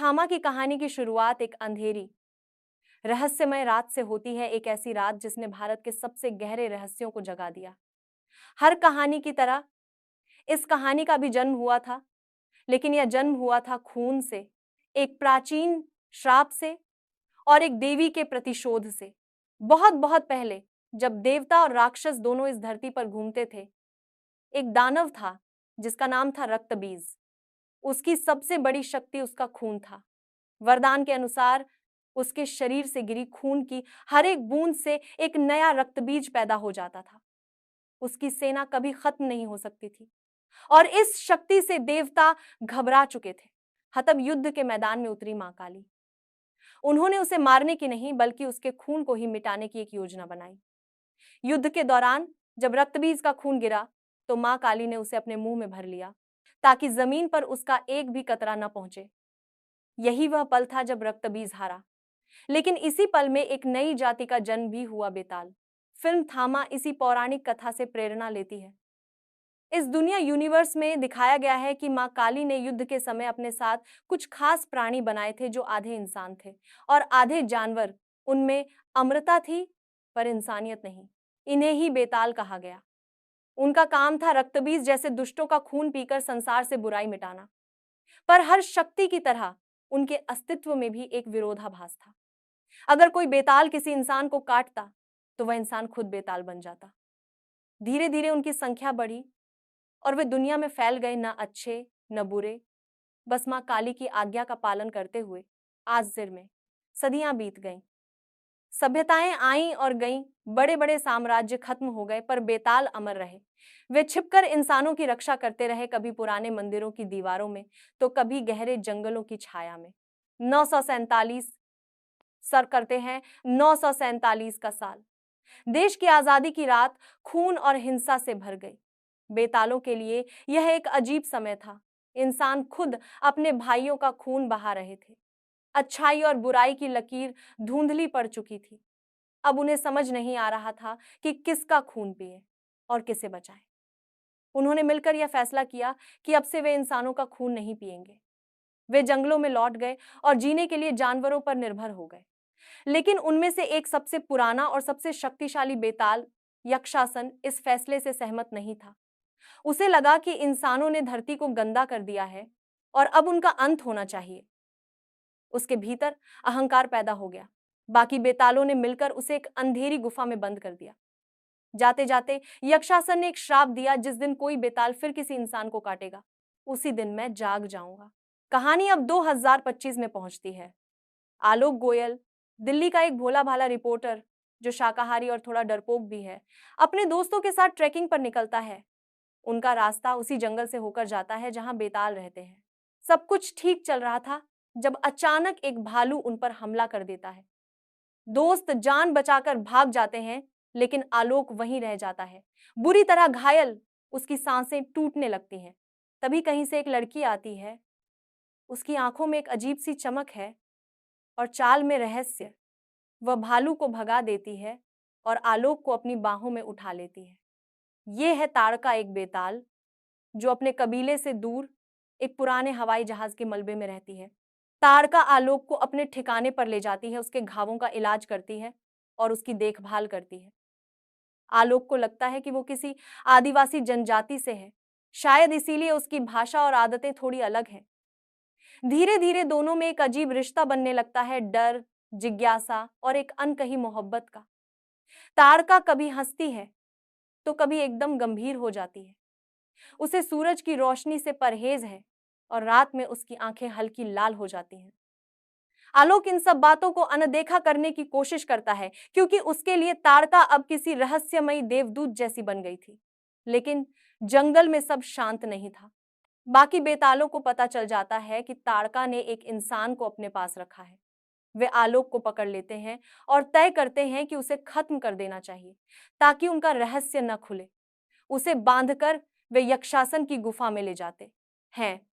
थामा की कहानी की शुरुआत एक अंधेरी, रहस्यमय रात से होती है, एक ऐसी रात जिसने भारत के सबसे गहरे रहस्यों को जगा दिया। हर कहानी की तरह इस कहानी का भी जन्म हुआ था, लेकिन यह जन्म हुआ था खून से, एक प्राचीन श्राप से और एक देवी के प्रतिशोध से। बहुत बहुत पहले, जब देवता और राक्षस दोनों इस धरती पर घूमते थे, एक दानव था जिसका नाम था रक्तबीज। उसकी सबसे बड़ी शक्ति उसका खून था। वरदान के अनुसार उसके शरीर से गिरी खून की हर एक बूंद से एक नया रक्तबीज पैदा हो जाता था। उसकी सेना कभी खत्म नहीं हो सकती थी और इस शक्ति से देवता घबरा चुके थे। हतब युद्ध के मैदान में उतरी मां काली। उन्होंने उसे मारने की नहीं, बल्कि उसके खून को ही मिटाने की एक योजना बनाई। युद्ध के दौरान जब रक्तबीज का खून गिरा, तो मां काली ने उसे अपने मुंह में भर लिया, ताकि जमीन पर उसका एक भी कतरा न पहुंचे। यही वह पल था जब रक्तबीज हारा। लेकिन इसी पल में एक नई जाति का जन्म भी हुआ, बेताल। फिल्म थामा इसी पौराणिक कथा से प्रेरणा लेती है। इस दुनिया यूनिवर्स में दिखाया गया है कि मां काली ने युद्ध के समय अपने साथ कुछ खास प्राणी बनाए थे, जो आधे इंसान थे और आधे जानवर। उनमें अमरता थी, पर इंसानियत नहीं। इन्हें ही बेताल कहा गया। उनका काम था रक्तबीज जैसे दुष्टों का खून पीकर संसार से बुराई मिटाना। पर हर शक्ति की तरह उनके अस्तित्व में भी एक विरोधाभास था। अगर कोई बेताल किसी इंसान को काटता, तो वह इंसान खुद बेताल बन जाता। धीरे धीरे उनकी संख्या बढ़ी और वे दुनिया में फैल गए, न अच्छे न बुरे, बस मां काली की आज्ञा का पालन करते हुए। आजिर में सदियां बीत गईं, सभ्यताएं आईं और गईं, बड़े बड़े साम्राज्य खत्म हो गए, पर बेताल अमर रहे। वे छिपकर इंसानों की रक्षा करते रहे, कभी पुराने मंदिरों की दीवारों में, तो कभी गहरे जंगलों की छाया में। 947 सर करते हैं 947 का साल। देश की आजादी की रात खून और हिंसा से भर गई। बेतालों के लिए यह एक अजीब समय था। इंसान खुद अपने भाइयों का खून बहा रहे थे। अच्छाई और बुराई की लकीर धुंधली पड़ चुकी थी। अब उन्हें समझ नहीं आ रहा था कि किसका खून पिए और किसे बचाएं। उन्होंने मिलकर यह फैसला किया कि अब से वे इंसानों का खून नहीं पिएंगे। वे जंगलों में लौट गए और जीने के लिए जानवरों पर निर्भर हो गए। लेकिन उनमें से एक सबसे पुराना और सबसे शक्तिशाली बेताल यक्षासन इस फैसले से सहमत नहीं था। उसे लगा कि इंसानों ने धरती को गंदा कर दिया है और अब उनका अंत होना चाहिए। उसके भीतर अहंकार पैदा हो गया। बाकी बेतालों ने मिलकर उसे एक अंधेरी गुफा में बंद कर दिया। जाते जाते यक्षासन ने एक श्राप दिया, जिस दिन कोई बेताल फिर किसी इंसान को काटेगा, उसी दिन मैं जाग जाऊंगा। कहानी अब 2025 में पहुंचती है। आलोक गोयल, दिल्ली का एक भोला भाला रिपोर्टर जो शाकाहारी और थोड़ा डरपोक भी है, अपने दोस्तों के साथ ट्रैकिंग पर निकलता है। उनका रास्ता उसी जंगल से होकर जाता है जहां बेताल रहते हैं। सब कुछ ठीक चल रहा था, जब अचानक एक भालू उन पर हमला कर देता है। दोस्त जान बचाकर भाग जाते हैं, लेकिन आलोक वहीं रह जाता है, बुरी तरह घायल। उसकी सांसें टूटने लगती हैं। तभी कहीं से एक लड़की आती है। उसकी आंखों में एक अजीब सी चमक है और चाल में रहस्य। वह भालू को भगा देती है और आलोक को अपनी बाहों में उठा लेती है। ये है ताड़का, एक बेताल जो अपने कबीले से दूर एक पुराने हवाई जहाज के मलबे में रहती है। ताड़का आलोक को अपने ठिकाने पर ले जाती है, उसके घावों का इलाज करती है और उसकी देखभाल करती है। आलोक को लगता है कि वो किसी आदिवासी जनजाति से है, शायद इसीलिए उसकी भाषा और आदतें थोड़ी अलग हैं। धीरे धीरे दोनों में एक अजीब रिश्ता बनने लगता है, डर, जिज्ञासा और एक अनकही मोहब्बत का। ताड़का कभी हंसती है तो कभी एकदम गंभीर हो जाती है। उसे सूरज की रोशनी से परहेज है और रात में उसकी आंखें हल्की लाल हो जाती हैं। आलोक इन सब बातों को अनदेखा करने की कोशिश करता है, क्योंकि उसके लिए ताड़का अब किसी रहस्यमयी देवदूत जैसी बन गई थी। लेकिन जंगल में सब शांत नहीं था। बाकी बेतालों को पता चल जाता है कि ताड़का ने एक इंसान को अपने पास रखा है। वे आलोक को पकड़ लेते हैं और तय करते हैं कि उसे खत्म कर देना चाहिए, ताकि उनका रहस्य न खुले। उसे बांधकर वे यक्षासन की गुफा में ले जाते हैं।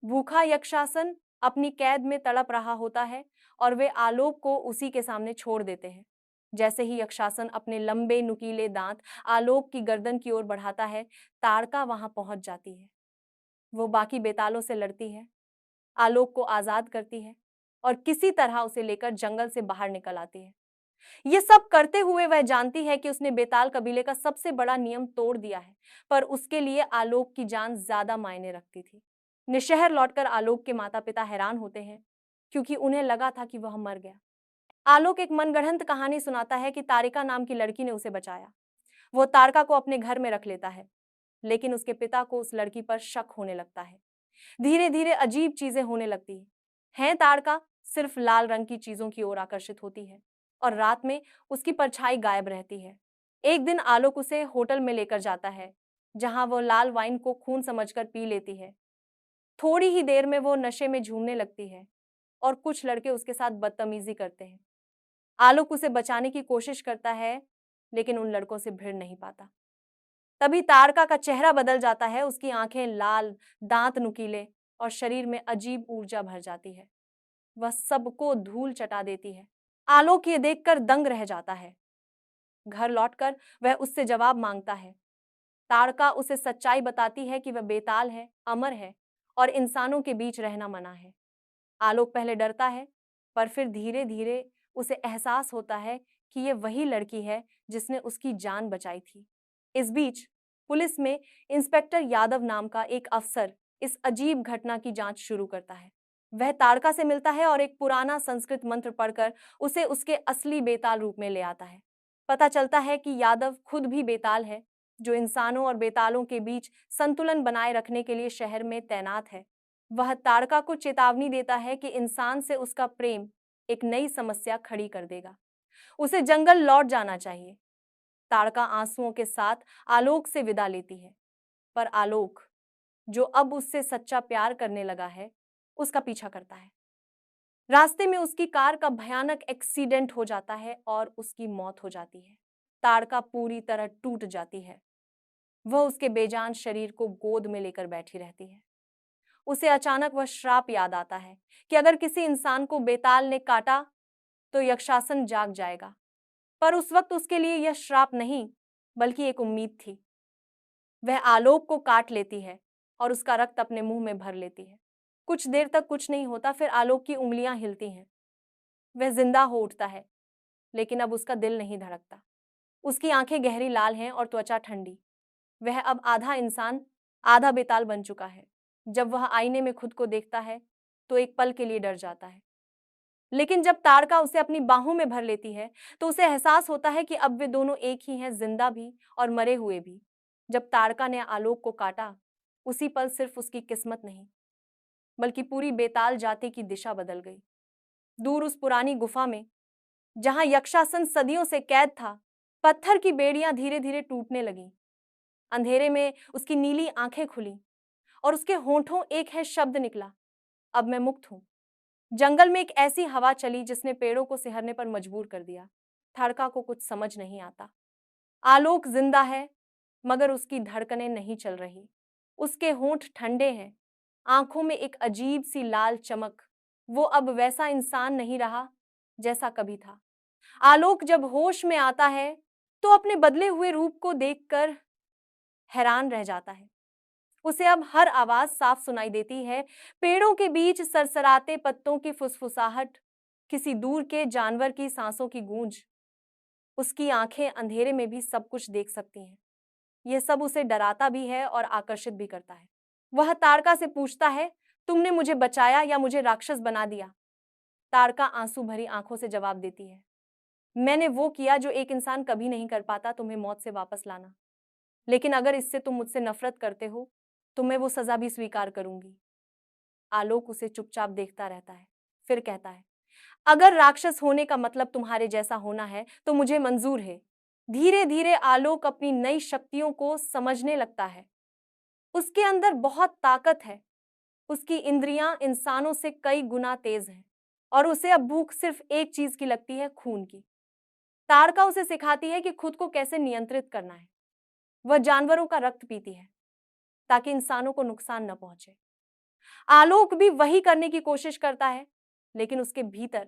भूखा यक्षासन अपनी कैद में तड़प रहा होता है और वे आलोक को उसी के सामने छोड़ देते हैं। जैसे ही यक्षासन अपने लंबे नुकीले दांत आलोक की गर्दन की ओर बढ़ाता है, ताड़का वहां पहुंच जाती है। वो बाकी बेतालों से लड़ती है। आलोक को आजाद करती है और किसी तरह उसे लेकर जंगल से बाहर निकल आती है। ये सब करते हुए वह जानती है कि उसने बेताल कबीले का सबसे बड़ा नियम तोड़ दिया है, पर उसके लिए आलोक की जान ज्यादा मायने रखती थी। निशहर लौटकर आलोक के माता पिता हैरान होते हैं, क्योंकि उन्हें लगा था कि वह मर गया। आलोक एक मनगढ़ंत कहानी सुनाता है कि तारिका नाम की लड़की ने उसे बचाया। वो तारका को अपने घर में रख लेता है, लेकिन उसके पिता को उस लड़की पर शक होने लगता है। धीरे धीरे अजीब चीजें होने लगती हैं। तारका सिर्फ लाल रंग की चीजों की ओर आकर्षित होती है और रात में उसकी परछाई गायब रहती है। एक दिन आलोक उसे होटल में लेकर जाता है, जहां वो लाल वाइन को खून समझकर पी लेती है। थोड़ी ही देर में वो नशे में झूमने लगती है और कुछ लड़के उसके साथ बदतमीजी करते हैं। आलोक उसे बचाने की कोशिश करता है, लेकिन उन लड़कों से भिड़ नहीं पाता। तभी तारका का चेहरा बदल जाता है। उसकी आंखें लाल, दांत नुकीले और शरीर में अजीब ऊर्जा भर जाती है। वह सबको धूल चटा देती है। आलोक ये देखकर दंग रह जाता है। घर लौटकर वह उससे जवाब मांगता है। तारका उसे सच्चाई बताती है कि वह बेताल है, अमर है और इंसानों के बीच रहना मना है। आलोक पहले डरता है, पर फिर धीरे धीरे उसे एहसास होता है कि यह वही लड़की है जिसने उसकी जान बचाई थी। इस बीच पुलिस में इंस्पेक्टर यादव नाम का एक अफसर इस अजीब घटना की जांच शुरू करता है। वह तारका से मिलता है और एक पुराना संस्कृत मंत्र पढ़कर उसे उसके असली बेताल रूप में ले आता है। पता चलता है कि यादव खुद भी बेताल है, जो इंसानों और बेतालों के बीच संतुलन बनाए रखने के लिए शहर में तैनात है। वह तारका को चेतावनी देता है कि इंसान से उसका प्रेम एक नई समस्या खड़ी कर देगा। उसे जंगल लौट जाना चाहिए। तारका आंसुओं के साथ आलोक से विदा लेती है, पर आलोक, जो अब उससे सच्चा प्यार करने लगा है, उसका पीछा करता है। रास्ते में उसकी कार का भयानक एक्सीडेंट हो जाता है और उसकी मौत हो जाती है। तारका पूरी तरह टूट जाती है। वह उसके बेजान शरीर को गोद में लेकर बैठी रहती है। उसे अचानक वह श्राप याद आता है कि अगर किसी इंसान को बेताल ने काटा तो यक्षासन जाग जाएगा। पर उस वक्त उसके लिए यह श्राप नहीं, बल्कि एक उम्मीद थी। वह आलोक को काट लेती है और उसका रक्त अपने मुंह में भर लेती है। कुछ देर तक कुछ नहीं होता, फिर आलोक की उंगलियां हिलती हैं। वह जिंदा हो उठता है, लेकिन अब उसका दिल नहीं धड़कता। उसकी आंखें गहरी लाल हैं और त्वचा ठंडी। वह अब आधा इंसान, आधा बेताल बन चुका है। जब वह आईने में खुद को देखता है तो एक पल के लिए डर जाता है, लेकिन जब तारका उसे अपनी बाहों में भर लेती है तो उसे एहसास होता है कि अब वे दोनों एक ही हैं, जिंदा भी और मरे हुए भी। जब तारका ने आलोक को काटा, उसी पल सिर्फ उसकी किस्मत नहीं, बल्कि पूरी बेताल जाति की दिशा बदल गई। दूर उस पुरानी गुफा में, जहां यक्षासन सदियों से कैद था, पत्थर की बेड़ियां धीरे धीरे टूटने लगीं। अंधेरे में उसकी नीली आंखें खुली और उसके होंठों एक है शब्द निकला, अब मैं मुक्त हूं। जंगल में एक ऐसी हवा चली जिसने पेड़ों को सिहरने पर मजबूर कर दिया। तारका को कुछ समझ नहीं आता। आलोक जिंदा है, मगर उसकी धड़कनें नहीं चल रही। उसके होंठ ठंडे हैं, आंखों में एक अजीब सी लाल चमक। वो अब वैसा इंसान नहीं रहा जैसा कभी था। आलोक जब होश में आता है तो अपने बदले हुए रूप को देखकर हैरान रह जाता है। उसे अब हर आवाज साफ सुनाई देती है, पेड़ों के बीच सरसराते पत्तों की फुसफुसाहट, किसी दूर के जानवर की सांसों की गूंज। उसकी आंखें अंधेरे में भी सब कुछ देख सकती हैं। यह सब उसे डराता भी है और आकर्षित भी करता है। वह तारका से पूछता है, तुमने मुझे बचाया या मुझे राक्षस बना दिया? तारका आंसू भरी आंखों से जवाब देती है, मैंने वो किया जो एक इंसान कभी नहीं कर पाता, तुम्हें मौत से वापस लाना। लेकिन अगर इससे तुम मुझसे नफरत करते हो तो मैं वो सजा भी स्वीकार करूंगी। आलोक उसे चुपचाप देखता रहता है, फिर कहता है, अगर राक्षस होने का मतलब तुम्हारे जैसा होना है तो मुझे मंजूर है। धीरे धीरे आलोक अपनी नई शक्तियों को समझने लगता है। उसके अंदर बहुत ताकत है। उसकी इंद्रियां इंसानों से कई गुना तेज हैं और उसे अब भूख सिर्फ एक चीज की लगती है, खून की। तारका उसे सिखाती है कि खुद को कैसे नियंत्रित करना है। वह जानवरों का रक्त पीती है ताकि इंसानों को नुकसान न पहुंचे। आलोक भी वही करने की कोशिश करता है, लेकिन उसके भीतर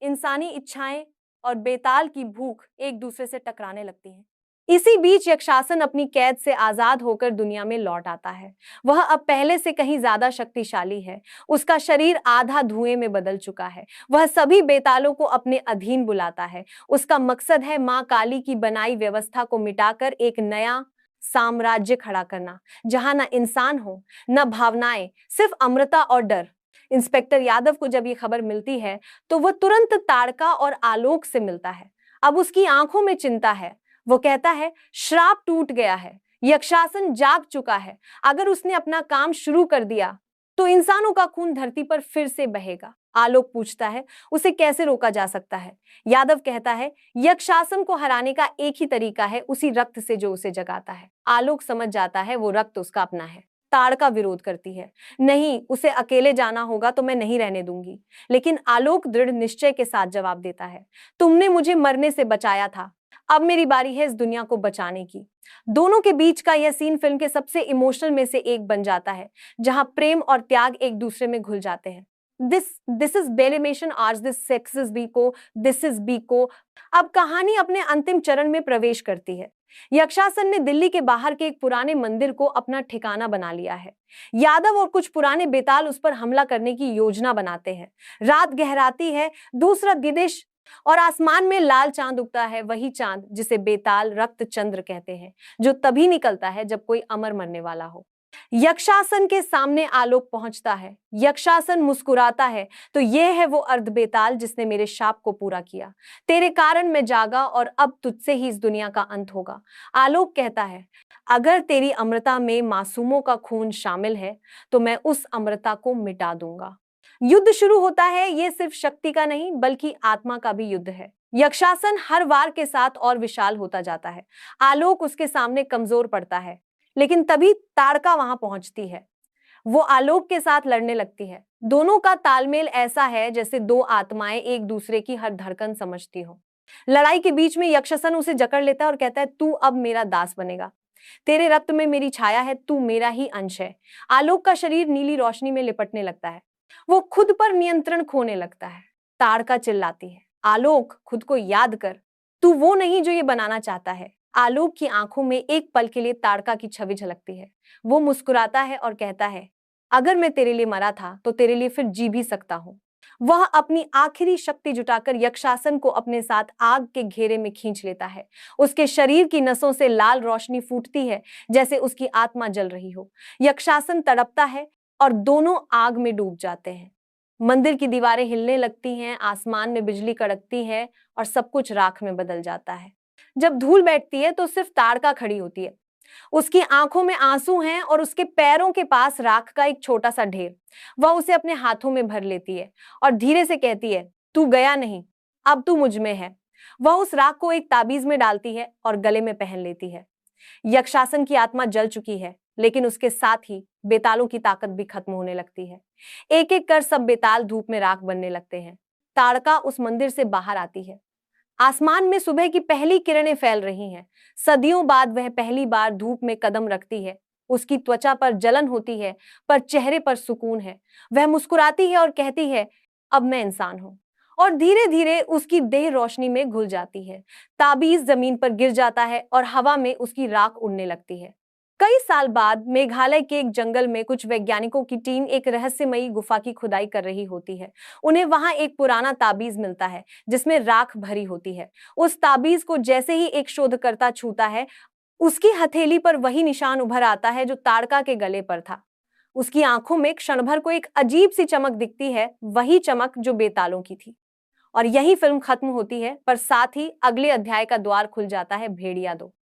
इंसानी इच्छाएं और बेताल की भूख एक दूसरे से टकराने लगती हैं। इसी बीच यक्षासन अपनी कैद से आजाद होकर दुनिया में लौट आता है। वह अब पहले से कहीं ज्यादा शक्तिशाली है। उसका शरीर आधा धुएं में बदल चुका है। वह सभी बेतालों को अपने अधीन बुलाता है। उसका मकसद है मां काली की बनाई व्यवस्था को मिटाकर एक नया साम्राज्य खड़ा करना, जहां न इंसान हो, न भावनाएं, सिर्फ अमृता और डर। इंस्पेक्टर यादव को जब ये खबर मिलती है तो वह तुरंत ताड़का और आलोक से मिलता है। अब उसकी आंखों में चिंता है। वो कहता है, श्राप टूट गया है, यक्षासन जाग चुका है। अगर उसने अपना काम शुरू कर दिया तो इंसानों का खून धरती पर फिर से बहेगा। आलोक पूछता है, उसे कैसे रोका जा सकता है? यादव कहता है, यक्षासन को हराने का एक ही तरीका है, उसी रक्त से जो उसे जगाता है। आलोक समझ जाता है वो रक्त उसका अपना है। ताड़का विरोध करती है, नहीं, उसे अकेले जाना होगा तो मैं नहीं रहने दूंगी। लेकिन आलोक दृढ़ निश्चय के साथ जवाब देता है, तुमने मुझे मरने से बचाया था, अब मेरी बारी है इस दुनिया को बचाने की। दोनों के बीच का यह सीन फिल्म के सबसे इमोशनल में से एक बन जाता है, जहां प्रेम और त्याग एक दूसरे में घुल जाते हैं। दिस इज बेलिमेशन आर्स, दिस सेक्स is because, this is because. अब कहानी अपने अंतिम चरण में प्रवेश करती है। यक्षासन ने दिल्ली के बाहर के एक पुराने मंदिर को अपना ठिकाना बना लिया है। यादव और कुछ पुराने बेताल उस पर हमला करने की योजना बनाते हैं। रात गहराती है, दूसरा दिनेश, और आसमान में लाल चांद उगता है, वही चांद जिसे बेताल रक्त चंद्र कहते हैं, जो तभी निकलता है जब कोई अमर मरने वाला हो। यक्षासन के सामने आलोक पहुंचता है। यक्षासन मुस्कुराता है, तो यह है वो अर्ध बेताल जिसने मेरे शाप को पूरा किया। तेरे कारण मैं जागा और अब तुझसे ही इस दुनिया का अंत होगा। आलोक कहता है, अगर तेरी अमृता में मासूमों का खून शामिल है तो मैं उस अमृता को मिटा दूंगा। युद्ध शुरू होता है। ये सिर्फ शक्ति का नहीं बल्कि आत्मा का भी युद्ध है। यक्षासन हर वार के साथ और विशाल होता जाता है। आलोक उसके सामने कमजोर पड़ता है, लेकिन तभी ताड़का वहां पहुंचती है। वो आलोक के साथ लड़ने लगती है। दोनों का तालमेल ऐसा है जैसे दो आत्माएं एक दूसरे की हर धड़कन समझती हो। लड़ाई के बीच में यक्षासन उसे जकड़ लेता है और कहता है, तू अब मेरा दास बनेगा, तेरे रक्त में मेरी छाया है, तू मेरा ही अंश है। आलोक का शरीर नीली रोशनी में लिपटने लगता है। वो खुद पर नियंत्रण खोने लगता है। ताड़का चिल्लाती है, आलोक, खुद को याद कर, तू वो नहीं जो ये बनाना चाहता है। आलोक की आंखों में एक पल के लिए ताड़का की छवि झलकती है। वो मुस्कुराता है और कहता है, अगर मैं तेरे लिए मरा था तो तेरे लिए फिर जी भी सकता हूं। वह अपनी आखिरी शक्ति जुटाकर यक्षासन को अपने साथ आग के घेरे में खींच लेता है। उसके शरीर की नसों से लाल रोशनी फूटती है, जैसे उसकी आत्मा जल रही हो। यक्षासन तड़पता है और दोनों आग में डूब जाते हैं। मंदिर की दीवारें हिलने लगती हैं, आसमान में बिजली कड़कती है और सब कुछ राख में बदल जाता है। जब धूल बैठती है तो सिर्फ ताड़का खड़ी होती है। उसकी आंखों में आंसू हैं और उसके पैरों के पास राख का एक छोटा सा ढेर। वह उसे अपने हाथों में भर लेती है और धीरे से कहती है, तू गया नहीं, अब तू मुझ में है। वह उस राख को एक ताबीज में डालती है और गले में पहन लेती है। यक्षासन की आत्मा जल चुकी है, लेकिन उसके साथ ही बेतालों की ताकत भी खत्म होने लगती है। एक एक कर सब बेताल धूप में राख बनने लगते हैं। ताड़का उस मंदिर से बाहर आती है। आसमान में सुबह की पहली किरणें फैल रही हैं। सदियों बाद वह पहली बार धूप में कदम रखती है। उसकी त्वचा पर जलन होती है, पर चेहरे पर सुकून है। वह मुस्कुराती है और कहती है, अब मैं इंसान हूं। और धीरे धीरे उसकी देह रोशनी में घुल जाती है। ताबीज जमीन पर गिर जाता है और हवा में उसकी राख उड़ने लगती है। कई साल बाद मेघालय के एक जंगल में कुछ वैज्ञानिकों की टीम एक रहस्यमयी गुफा की खुदाई कर रही होती है। उन्हें वहां एक पुराना ताबीज मिलता है जिसमें राख भरी होती है। उस ताबीज को जैसे ही एक शोधकर्ता छूता है, उसकी हथेली पर वही निशान उभर आता है जो ताड़का के गले पर था। उसकी आंखों में क्षण भर को एक अजीब सी चमक दिखती है, वही चमक जो बेतालों की थी। और यही फिल्म खत्म होती है, पर साथ ही अगले अध्याय का द्वार खुल जाता है, भेड़िया 2।